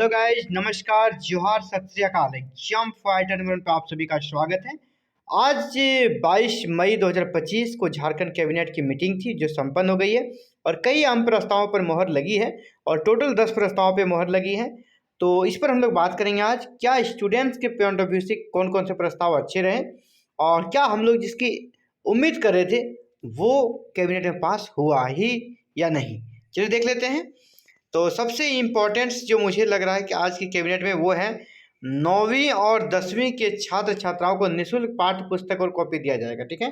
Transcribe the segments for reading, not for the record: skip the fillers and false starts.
Hello guys, नमस्कार, जोहार, सत श्री अकाल। एग्जाम फाइटर नंबर पे आप सभी का स्वागत है। आज 22 मई 2025 को झारखंड कैबिनेट की मीटिंग थी जो संपन्न हो गई है और कई अहम प्रस्तावों पर मोहर लगी है और टोटल 10 प्रस्तावों पर मोहर लगी है। तो इस पर हम लोग बात करेंगे आज, क्या स्टूडेंट्स के पॉइंट ऑफ व्यू से कौन कौन से प्रस्ताव अच्छे रहे और क्या हम लोग जिसकी उम्मीद कर रहे थे वो कैबिनेट में पास हुआ ही या नहीं। चलिए देख लेते हैं। तो सबसे इम्पोर्टेंट जो मुझे लग रहा है कि आज की कैबिनेट में वो है 9वीं और 10वीं के छात्र छात्राओं को निःशुल्क पाठ्य पुस्तक और कॉपी दिया जाएगा। ठीक है,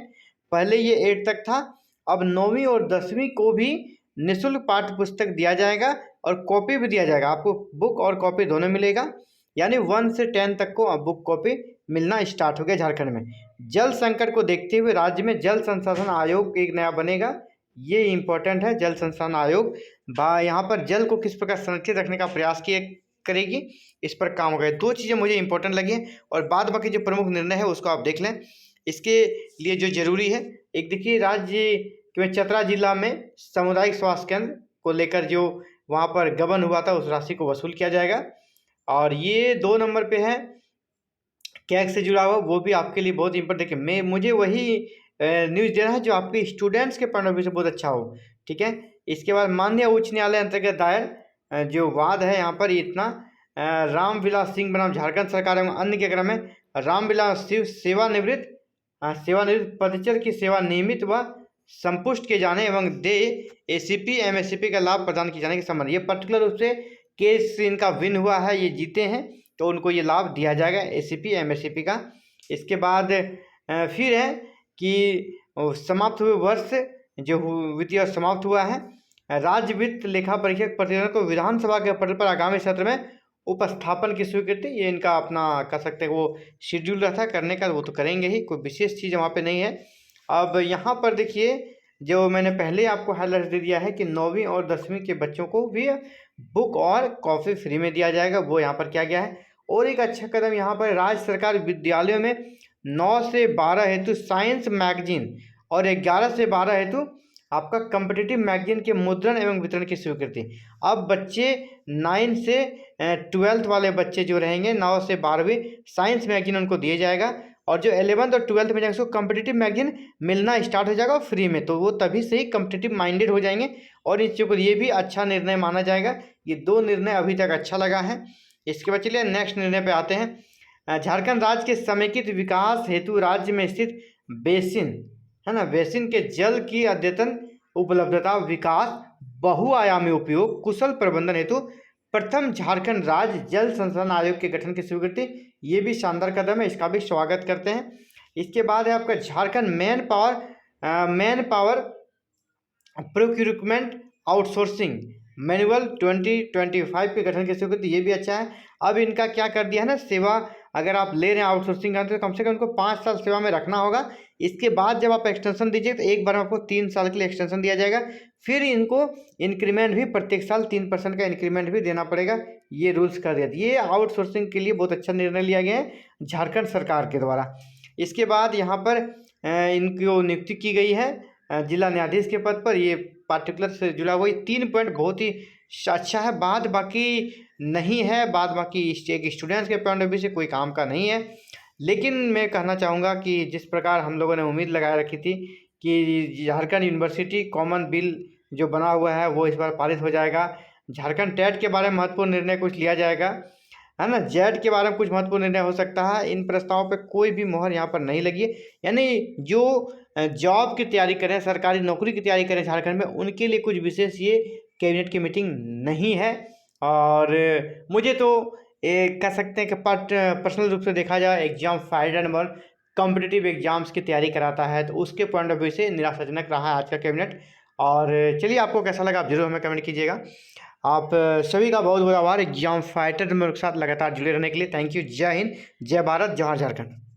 पहले ये 8 तक था, अब 9वीं और 10वीं को भी निःशुल्क पाठ्य पुस्तक दिया जाएगा और कॉपी भी दिया जाएगा। आपको बुक और कॉपी दोनों मिलेगा, यानी 1 से 10 तक को अब बुक कॉपी मिलना स्टार्ट हो गया झारखंड में। जल संकट को देखते हुए राज्य में जल संसाधन आयोग एक नया बनेगा, ये इम्पोर्टेंट है। जल संसाधन आयोग यहाँ पर जल को किस प्रकार संरक्षित रखने का प्रयास किए करेगी, इस पर काम हो गया। दो चीज़ें मुझे इंपॉर्टेंट लगी हैं और बाद बाकी जो प्रमुख निर्णय है उसको आप देख लें। इसके लिए जो जरूरी है, एक देखिए, राज्य के चतरा जिला में सामुदायिक स्वास्थ्य केंद्र को लेकर जो वहाँ पर गबन हुआ था उस राशि को वसूल किया जाएगा। और ये 2 नंबर पे है कैग से जुड़ा हुआ, वो भी आपके लिए बहुत इंपॉर्टेंट। देखिए, मुझे वही न्यूज़ दे रहा है जो आपके स्टूडेंट्स के पॉइंट ऑफ व्यू से बहुत अच्छा हो। ठीक है, इसके बाद माननीय उच्च न्यायालय अंतर्गत दायर जो वाद है यहाँ पर इतना, रामविलास सिंह बनाम झारखंड सरकार एवं अन्य के क्रम में रामविलास सिंह सेवानिवृत्त पदचर की सेवा नियमित व संपुष्ट किए जाने एवं दे एसीपी एमएससीपी का लाभ प्रदान किए जाने के संबंध, ये पर्टिकुलर रूप से केस इनका विन हुआ है, ये जीते हैं तो उनको ये लाभ दिया जाएगा एसीपी एमएससीपी का। इसके बाद फिर है कि समाप्त हुए वर्ष जो वित्तीय वर्ष समाप्त हुआ है, राज्य वित्त लेखा परीक्षक प्रतिनिधियों को विधानसभा के पटल पर आगामी सत्र में उपस्थापन की स्वीकृति, ये इनका अपना कह सकते हैं वो शेड्यूल रहता है करने का, वो तो करेंगे ही, कोई विशेष चीज़ वहाँ पे नहीं है। अब यहाँ पर देखिए, जो मैंने पहले आपको हाईलाइट दे दिया है कि 9वीं और 10वीं के बच्चों को भी बुक और कॉफ़ी फ्री में दिया जाएगा, वो यहाँ पर किया गया है। और एक अच्छा कदम यहाँ पर, राज्य सरकार विद्यालयों में 9 से 12 हेतु साइंस मैगजीन और 11 से 12 हेतु आपका कॉम्पिटिटिव मैगजीन के मुद्रण एवं वितरण की स्वीकृति। अब बच्चे 9 से 12th वाले बच्चे जो रहेंगे 9 से 12वीं, साइंस मैगजीन उनको दिया जाएगा और जो 11th और 12th में जाएंगे उसको कॉम्पिटिटिव मैगजीन मिलना स्टार्ट हो जाएगा फ्री में, तो वो तभी से ही कॉम्पिटिटिव माइंडेड हो जाएंगे और इस चीज़ को ये भी अच्छा निर्णय माना जाएगा। ये 2 निर्णय अभी तक अच्छा लगा है। इसके बाद चलिए नेक्स्ट निर्णय पे आते हैं। झारखंड राज्य के समेकित विकास हेतु राज्य में स्थित बेसिन है ना, बेसिन के जल की अद्यतन उपलब्धता, विकास, बहुआयामी उपयोग, कुशल प्रबंधन हेतु प्रथम झारखंड राज्य जल संसाधन आयोग के गठन की स्वीकृति, ये भी शानदार कदम है, इसका भी स्वागत करते हैं। इसके बाद है आपका Jharkhand man power procurement outsourcing manual 2025 के गठन की स्वीकृति, ये भी अच्छा है। अब इनका क्या कर दिया है ना, सेवा अगर आप ले रहे हैं आउटसोर्सिंग का तो कम से कम उनको 5 साल सेवा में रखना होगा। इसके बाद जब आप एक्सटेंशन दीजिए तो एक बार आपको 3 साल के लिए एक्सटेंशन दिया जाएगा, फिर इनको इंक्रीमेंट भी प्रत्येक साल 3% का इंक्रीमेंट भी देना पड़ेगा, ये रूल्स कर दिया। ये आउटसोर्सिंग के लिए बहुत अच्छा निर्णय लिया गया है झारखंड सरकार के द्वारा। इसके बाद यहाँ पर इनको नियुक्ति की गई है जिला न्यायाधीश के पद पर, ये पार्टिकुलर से जुड़ा हुआ 3 पॉइंट बहुत ही अच्छा है। बाद बाकी नहीं है, बाद बाकी एक स्टूडेंट्स के पॉइंट ऑफ व्यू से कोई काम का नहीं है। लेकिन मैं कहना चाहूँगा कि जिस प्रकार हम लोगों ने उम्मीद लगाए रखी थी कि झारखंड यूनिवर्सिटी कॉमन बिल जो बना हुआ है वो इस बार पारित हो जाएगा, झारखंड टेट के बारे में महत्वपूर्ण निर्णय कुछ लिया जाएगा, है ना, जेड के बारे में कुछ महत्वपूर्ण निर्णय हो सकता है। इन प्रस्तावों पे कोई भी मोहर यहाँ पर नहीं लगी है, यानी जो जॉब की तैयारी करें, सरकारी नौकरी की तैयारी करें झारखंड में, उनके लिए कुछ विशेष ये कैबिनेट की मीटिंग नहीं है। और मुझे तो कह सकते हैं कि पर्सनल रूप से देखा जाए, exam fighter number competitive exams की तैयारी कराता है तो उसके पॉइंट ऑफ व्यू से निराशाजनक रहा है आज का कैबिनेट। और चलिए, आपको कैसा लगा आप जरूर हमें कमेंट कीजिएगा। आप सभी का बहुत बहुत आभार एग्जाम फाइटर नंबर के साथ लगातार जुड़े रहने के लिए। Thank you. जय हिंद, जय भारत, जवाहर झारखंड।